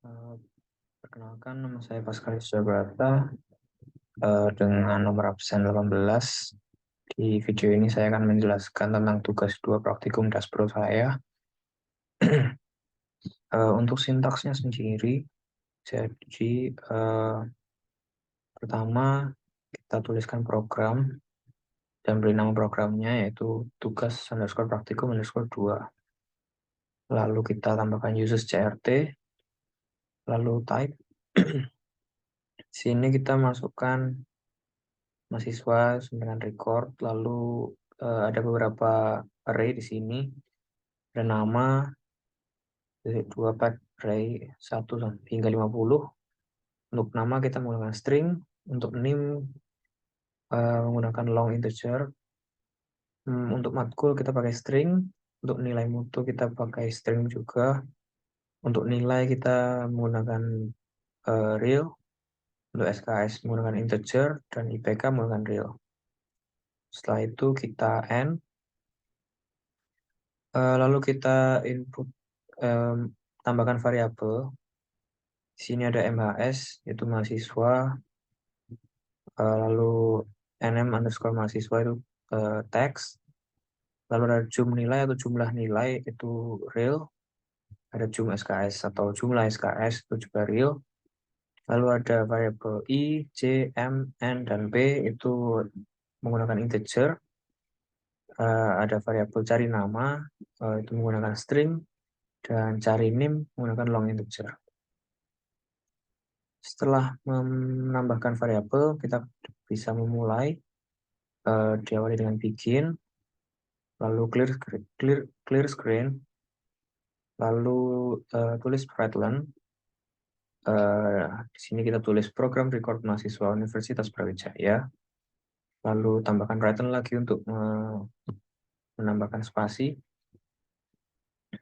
Eh, Perkenalkan, nama saya Pascal Sujabrata dengan nomor absen 18. Di video ini saya akan menjelaskan tentang tugas 2 praktikum Daspro saya. Untuk sintaksnya sendiri, jadi pertama kita tuliskan program dan beri nama programnya yaitu tugas underscore praktikum underscore 2. Lalu kita tambahkan uses CRT, lalu type. Sini kita masukkan mahasiswa dengan record, lalu ada beberapa array di sini, ada nama, titik 2 pack array 1 hingga 50. Untuk nama kita menggunakan string, untuk name menggunakan long integer. Untuk matkul kita pakai string, untuk nilai mutu kita pakai string juga. Untuk nilai kita menggunakan real, untuk SKS menggunakan integer, dan IPK menggunakan real. Setelah itu kita end. Lalu kita input, tambahkan variabel. Di sini ada MHS, yaitu mahasiswa. Lalu nm underscore mahasiswa itu teks. Lalu ada nilai atau jumlah nilai itu real. Ada SKS atau jumlah SKS itu juga real. Lalu ada variabel I, J, M, N, dan P itu menggunakan integer. Ada variabel cari nama itu menggunakan string, dan cari name menggunakan long integer. Setelah menambahkan variabel, kita bisa memulai. Diawali dengan begin, lalu clear screen, lalu tulis Brightland. Di sini kita tulis program record mahasiswa Universitas Brawijaya. Lalu tambahkan Brightland lagi untuk menambahkan spasi.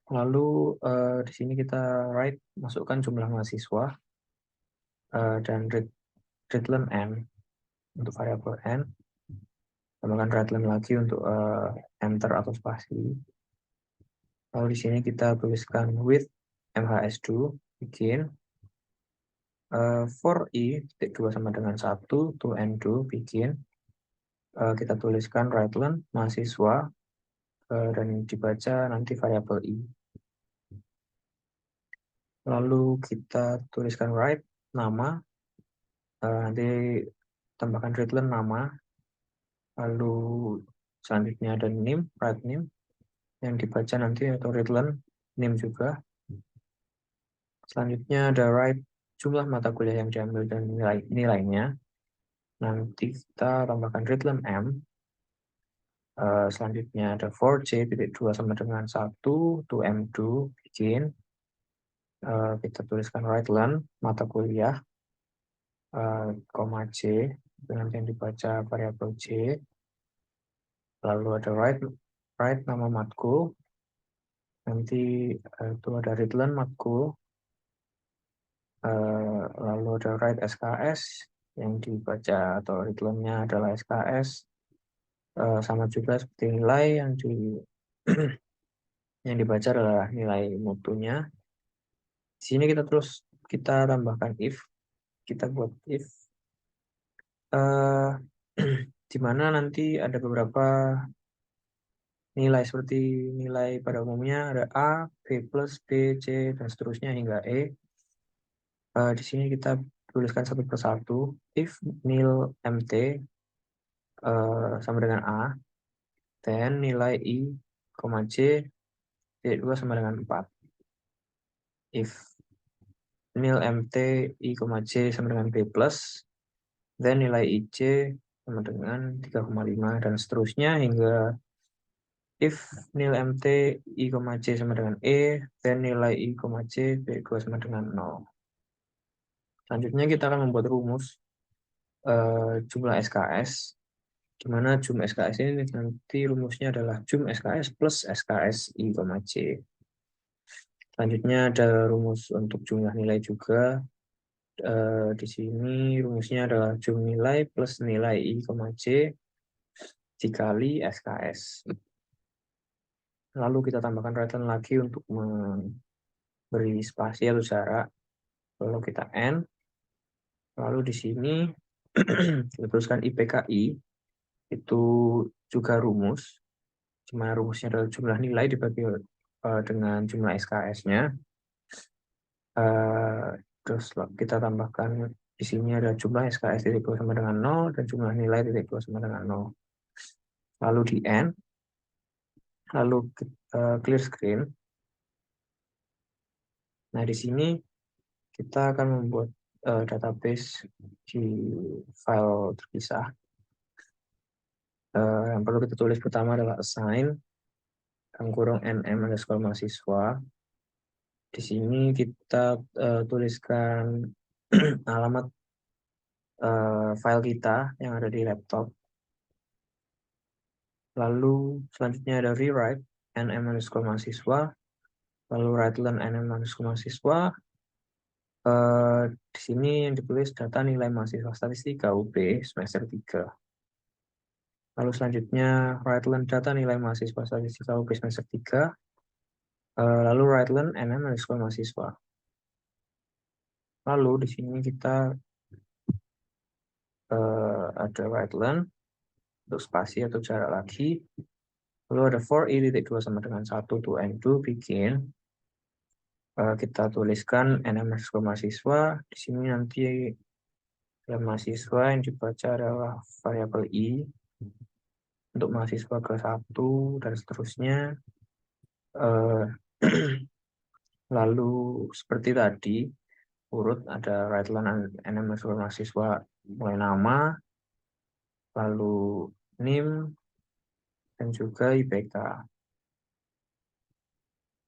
Lalu di sini kita write, masukkan jumlah mahasiswa dan readline n untuk variabel n. Tambahkan readline lagi untuk enter atau spasi. Lalu di sini kita tuliskan with MHS2 begin. For I, titik 2 sama dengan 1, to and do, begin. Kita tuliskan readline mahasiswa dan dibaca nanti variabel I. Lalu kita tuliskan write nama, nanti tambahkan readline nama. Lalu selanjutnya ada name, write name, yang dibaca nanti atau readline name juga. Selanjutnya ada write jumlah mata kuliah yang diambil dan nilainya. Nanti kita tambahkan readline M. Selanjutnya ada for J, titik 2 sama dengan 1, to M2, begin. Kita tuliskan readline mata kuliah, koma J, dengan yang dibaca variabel J. Lalu ada write nama matkul, nanti itu ada readline matkul. Lalu ada write SKS, yang dibaca atau readline-nya adalah SKS. Sama juga seperti nilai yang dibaca adalah nilai mutunya. Di sini kita tambahkan if, kita buat if di mana nanti ada beberapa nilai seperti nilai pada umumnya ada A, B plus, B, C, dan seterusnya hingga E. Di sini kita tuliskan satu persatu. If nil MT sama dengan A, then nilai I, J, titik 2 sama dengan 4. If nil MT I, J sama dengan B plus, then nilai IJ sama dengan 3,5 dan seterusnya hingga if nil MT I, J sama dengan E, then nilai I, J B2 sama dengan 0. Selanjutnya kita akan membuat rumus jumlah SKS, di mana jumlah SKS ini nanti rumusnya adalah jum SKS plus SKS I, J. Selanjutnya ada rumus untuk jumlah nilai juga. Di sini rumusnya adalah jum nilai plus nilai I, J dikali SKS. Lalu kita tambahkan readline lagi untuk memberi spasi atau jarak. Lalu kita N, lalu di sini kita tuliskan IPKI, itu juga rumus, cuma rumusnya adalah jumlah nilai dibagi dengan jumlah SKS-nya. Terus kita tambahkan di sini ada jumlah SKS titik dua sama dengan 0 dan jumlah nilai titik dua sama dengan 0. Lalu di N, lalu clear screen. Nah, di sini kita akan membuat database di file terpisah. Yang perlu kita tulis pertama adalah assign kurung nm underscore mahasiswa. Di sini kita tuliskan alamat file kita yang ada di laptop. Lalu selanjutnya ada rewrite nm underscore mahasiswa. Lalu write-learn nm underscore mahasiswa. Di sini yang ditulis data nilai mahasiswa statistika UB semester 3. Lalu selanjutnya write-learn data nilai mahasiswa statistika UB semester 3. Lalu write-learn nm underscore mahasiswa. Lalu di sini kita ada write-learn untuk spasi atau jarak lagi. Lalu ada for i titik 2 sama dengan 1 to n2 begin. Kita tuliskan nm underscore mahasiswa. Di sini nanti mahasiswa yang dibaca adalah variabel i untuk mahasiswa ke 1 dan seterusnya. Lalu seperti tadi urut ada write-learn nm underscore mahasiswa mulai nama, lalu NIM, dan juga IPK.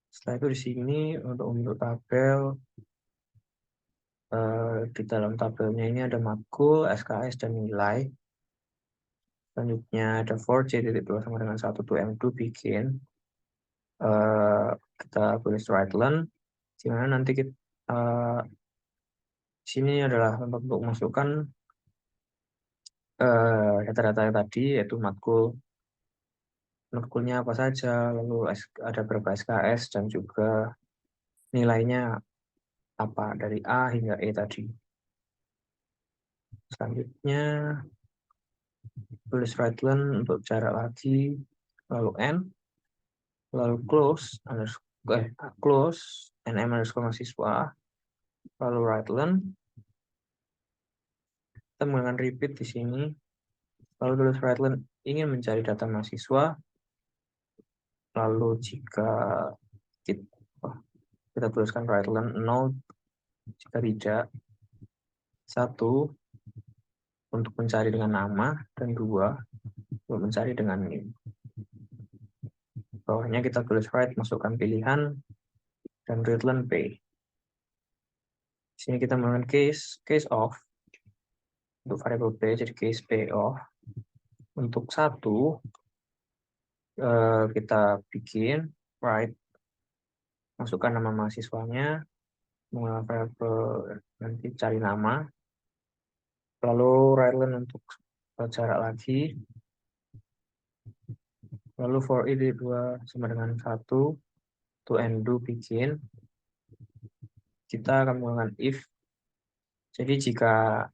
Setelah itu di sini untuk tabel, di dalam tabelnya ini ada matkul, SKS, dan nilai. Selanjutnya ada for J.2 sama dengan 1 to M2 begin. Kita tulis write-learn, di mana nanti kita di sini adalah tempat untuk masukkan data-data yang tadi, yaitu matkulnya apa saja, lalu ada berapa SKS, dan juga nilainya apa dari A hingga E tadi. Selanjutnya tulis write-learn untuk jarak lagi, lalu N, lalu close nm underscore mahasiswa, lalu write-learn. Kita menggunakan repeat di sini, lalu tulis write-learn ingin mencari data mahasiswa, lalu jika kita tuliskan write-learn 0 jika tidak, 1 untuk mencari dengan nama, dan 2 untuk mencari dengan NIM. Bawahnya kita tulis write, masukkan pilihan, dan readlearn P. Di sini kita menggunakan case of untuk variabel P, jadi case P of. Untuk 1, kita bikin write, masukkan nama mahasiswanya, menggunakan variabel nanti cari nama, lalu write-learn untuk jarak lagi, lalu for i 2 sama dengan 1 to n2 begin. Kita akan menggunakan if. Jadi jika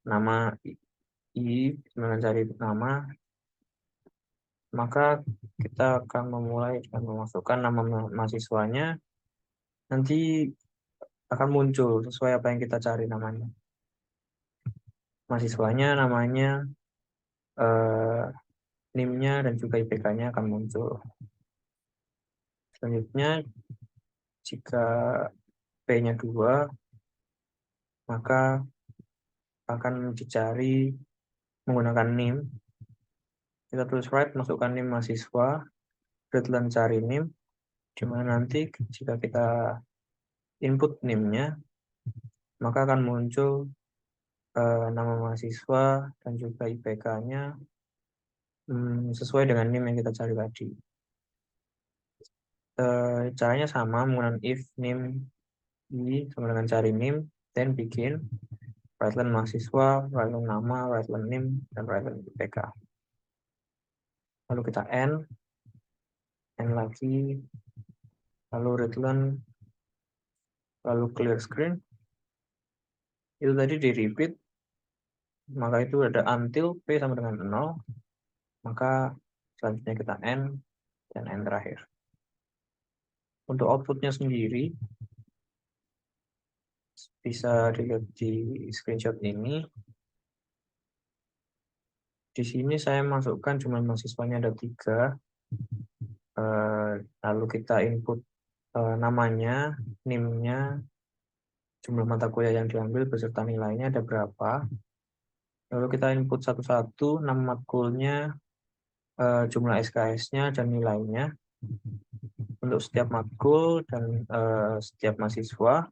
nama i mencari nama, maka kita akan memulai dengan memasukkan nama mahasiswanya, nanti akan muncul sesuai apa yang kita cari namanya. Mahasiswanya namanya, NIM-nya, dan juga IPK-nya akan muncul. Selanjutnya, jika P-nya 2, maka akan dicari menggunakan NIM. Kita tulis write, masukkan NIM mahasiswa, readlearn cari NIM, di mana nanti jika kita input NIM-nya, maka akan muncul nama mahasiswa dan juga IPK-nya sesuai dengan NIM yang kita cari tadi. Caranya sama, menggunakan if NIM i sama dengan cari NIM, then bikin write-learn mahasiswa, write-learn nama, write-learn NIM, dan write-learn IPK. Lalu kita N, N lagi, lalu readline, lalu clear screen. Itu tadi di repeat, maka itu ada until P sama dengan 0, maka selanjutnya kita N, dan N terakhir. Untuk outputnya sendiri, bisa dilihat di screenshot ini. Di sini saya masukkan jumlah mahasiswanya ada 3, lalu kita input namanya, NIM-nya, jumlah mata kuliah yang diambil beserta nilainya ada berapa. Lalu kita input satu-satu, nama matkulnya, jumlah SKS-nya, dan nilainya untuk setiap matkul dan setiap mahasiswa.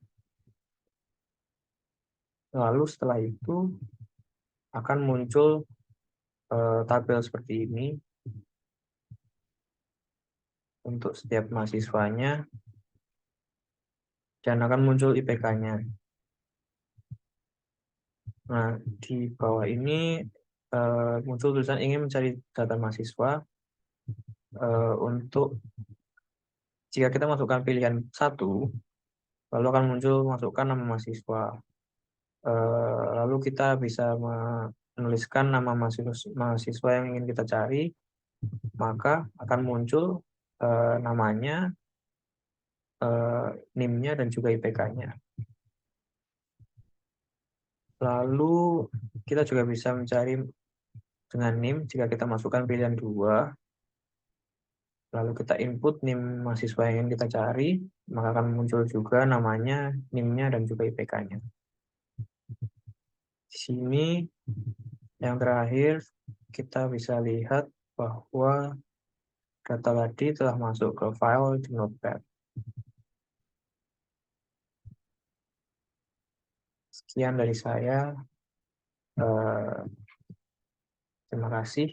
Lalu setelah itu akan muncul tabel seperti ini untuk setiap mahasiswanya, dan akan muncul IPK-nya. Nah, di bawah ini muncul tulisan ingin mencari data mahasiswa. Untuk jika kita masukkan pilihan 1, lalu akan muncul masukkan nama mahasiswa. Lalu kita bisa menuliskan nama mahasiswa yang ingin kita cari, maka akan muncul namanya, NIM-nya, dan juga IPK-nya. Lalu kita juga bisa mencari dengan NIM jika kita masukkan pilihan 2, lalu kita input NIM mahasiswa yang ingin kita cari, maka akan muncul juga namanya, NIM-nya, dan juga IPK-nya. Di sini yang terakhir kita bisa lihat bahwa data tadi telah masuk ke file di Notepad. Sekian dari saya. Terima kasih.